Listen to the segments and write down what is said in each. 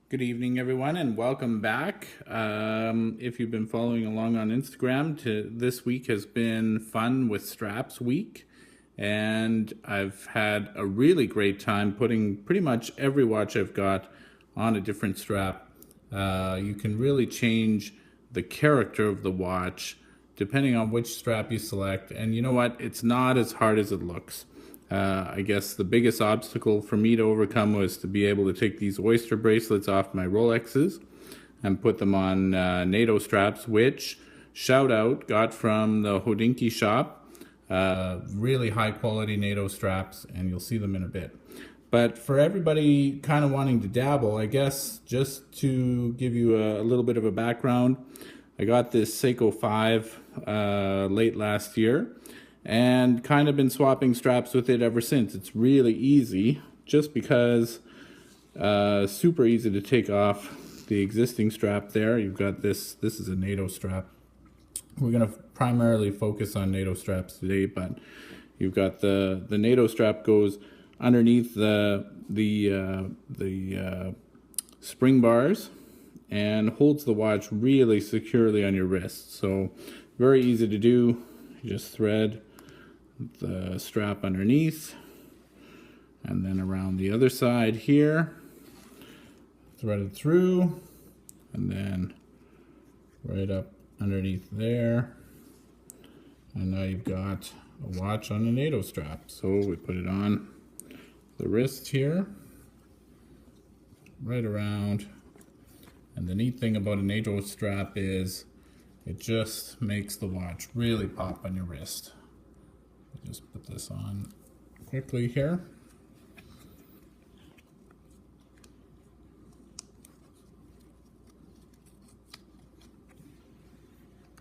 Good evening, everyone, and welcome back. If you've been following along on Instagram, this week has been Fun with Straps week, and I've had a really great time putting pretty much every watch I've got on a different strap. You can really change the character of the watch depending on which strap you select, and you know what? It's not as hard as it looks. I guess the biggest obstacle for me to overcome was to be able to take these oyster bracelets off my Rolexes and put them on NATO straps, which, shout out, got from the Hodinkee shop. Really high quality NATO straps, and you'll see them in a bit. But for everybody kind of wanting to dabble, I guess just to give you a little bit of a background, I got this Seiko5 late last year, and kind of been swapping straps with it ever since. It's really easy, just because super easy to take off the existing strap there. You've got this is a NATO strap. We're going to primarily focus on NATO straps today, but you've got the NATO strap goes underneath the spring bars and holds the watch really securely on your wrist. So very easy to do. You just thread the strap underneath and then around the other side here, thread it through, and then right up underneath there, and now you've got a watch on a NATO strap. So we put it on the wrist here, right around, and the neat thing about a NATO strap is it just makes the watch really pop on your wrist. Just put this on quickly here.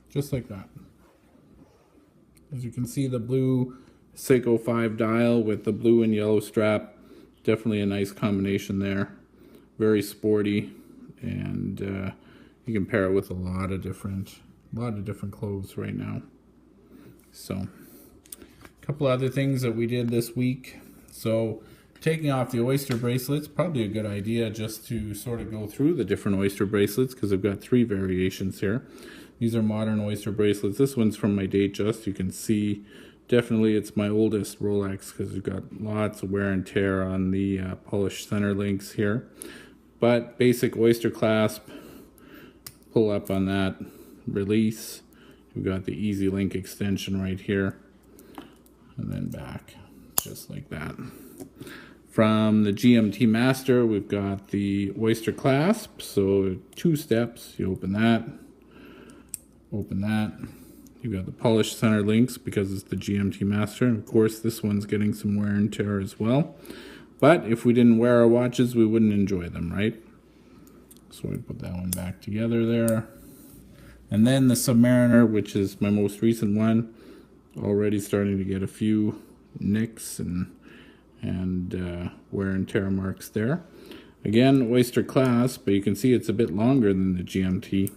Just like that. As you can see, the blue Seiko5 dial with the blue and yellow strap, definitely a nice combination there. Very sporty, and you can pair it with a lot of different clothes right now. So couple other things that we did this week. So taking off the oyster bracelets, probably a good idea just to sort of go through the different oyster bracelets, because I've got 3 variations here. These are modern oyster bracelets. This one's from my Datejust. You can see definitely it's my oldest Rolex because we've got lots of wear and tear on the polished center links here. But basic oyster clasp, pull up on that, release. We've got the easy link extension right here, and then back, just like that. From the GMT Master, we've got the oyster clasp. So 2 steps, you open that. You've got the polished center links because it's the GMT Master. And of course, this one's getting some wear and tear as well. But if we didn't wear our watches, we wouldn't enjoy them, right? So we put that one back together there. And then the Submariner, which is my most recent one, already starting to get a few nicks and wear and tear marks there. Again, oyster clasp, but you can see it's a bit longer than the GMT.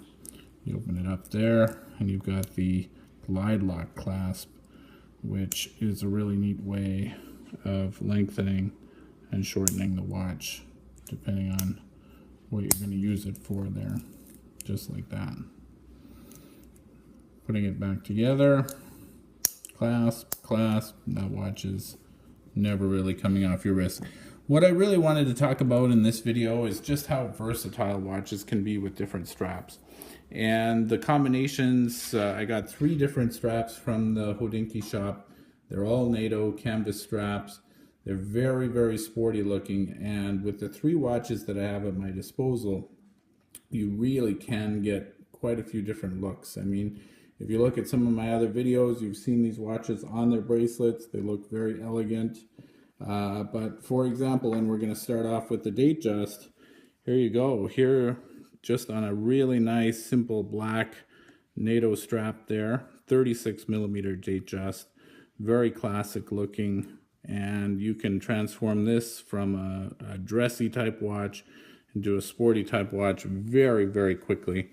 You open it up there, and you've got the glide lock clasp, which is a really neat way of lengthening and shortening the watch, depending on what you're going to use it for there, just like that. Putting it back together. Clasp, that watch is never really coming off your wrist. What I really wanted to talk about in this video is just how versatile watches can be with different straps. And the combinations, I got 3 different straps from the Hodinkee shop. They're all NATO canvas straps. They're very, very sporty looking, and with the 3 watches that I have at my disposal, you really can get quite a few different looks. I mean, if you look at some of my other videos, you've seen these watches on their bracelets. They look very elegant. But for example, and we're going to start off with the Datejust. Here you go. Here, just on a really nice, simple black NATO strap there. 36mm Datejust. Very classic looking. And you can transform this from a dressy type watch into a sporty type watch very, very quickly.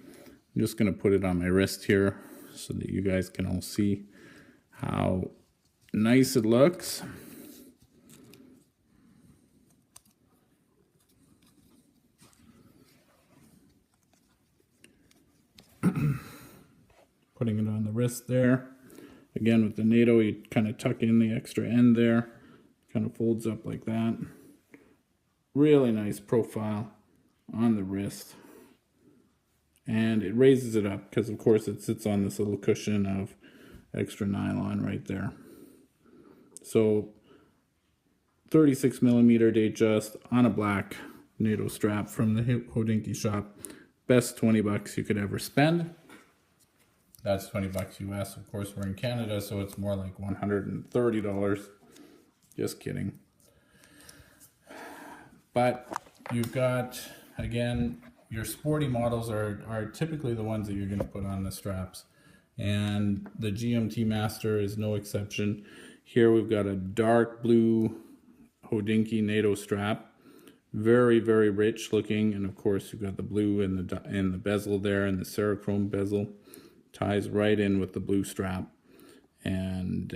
I'm just going to put it on my wrist here so that you guys can all see how nice it looks. Putting it on the wrist there. Again, with the NATO, you kind of tuck in the extra end there. Kind of folds up like that. Really nice profile on the wrist. And it raises it up because, of course, it sits on this little cushion of extra nylon right there. So 36 millimeter Datejust on a black NATO strap from the Hodinkee shop. Best 20 bucks you could ever spend. That's 20 bucks US. Of course, we're in Canada, so it's more like $130. Just kidding. But you've got, again, your sporty models are typically the ones that you're going to put on the straps. And the GMT Master is no exception. Here we've got a dark blue Hodinkee NATO strap. Very, very rich looking. And of course, you've got the blue in the bezel there, and the Serichrome bezel. Ties right in with the blue strap. And,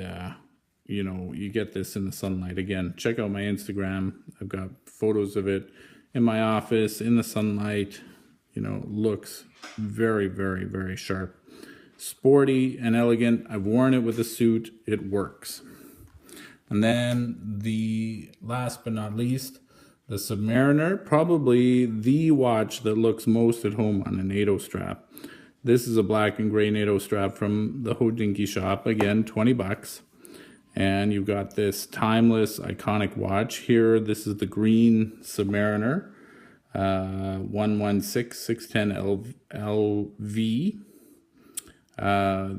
you know, you get this in the sunlight. Again, check out my Instagram. I've got photos of it in my office, in the sunlight. You know, looks very, very, very sharp. Sporty and elegant. I've worn it with a suit. It works. And then the last but not least, the Submariner. Probably the watch that looks most at home on a NATO strap. This is a black and gray NATO strap from the Hodinkee shop. Again, 20 bucks. And you've got this timeless, iconic watch here. This is the green Submariner, 116610 LV.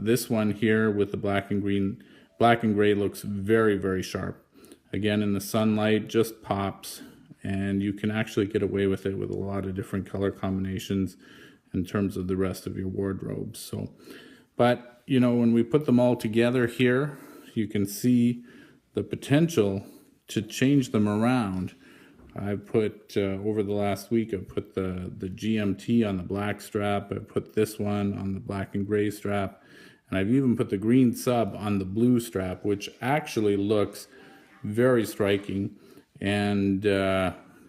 This one here with the black and gray looks very, very sharp. Again, in the sunlight, just pops. And you can actually get away with it with a lot of different color combinations in terms of the rest of your wardrobe. So, but you know, when we put them all together here, you can see the potential to change them around. I put over the last week, I put the GMT on the black strap. I put this one on the black and gray strap, and I've even put the green sub on the blue strap, which actually looks very striking. And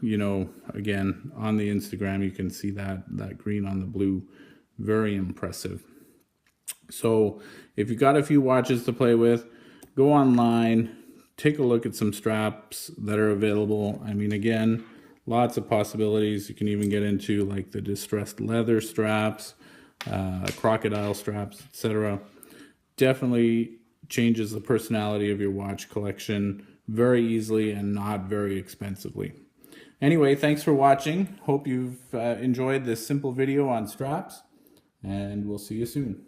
you know, again, on the Instagram, you can see that green on the blue. Very impressive. So if you've got a few watches to play with, go online, take a look at some straps that are available. I mean, again, lots of possibilities. You can even get into like the distressed leather straps, crocodile straps, etc. Definitely changes the personality of your watch collection very easily and not very expensively. Anyway, thanks for watching. Hope you've enjoyed this simple video on straps, and we'll see you soon.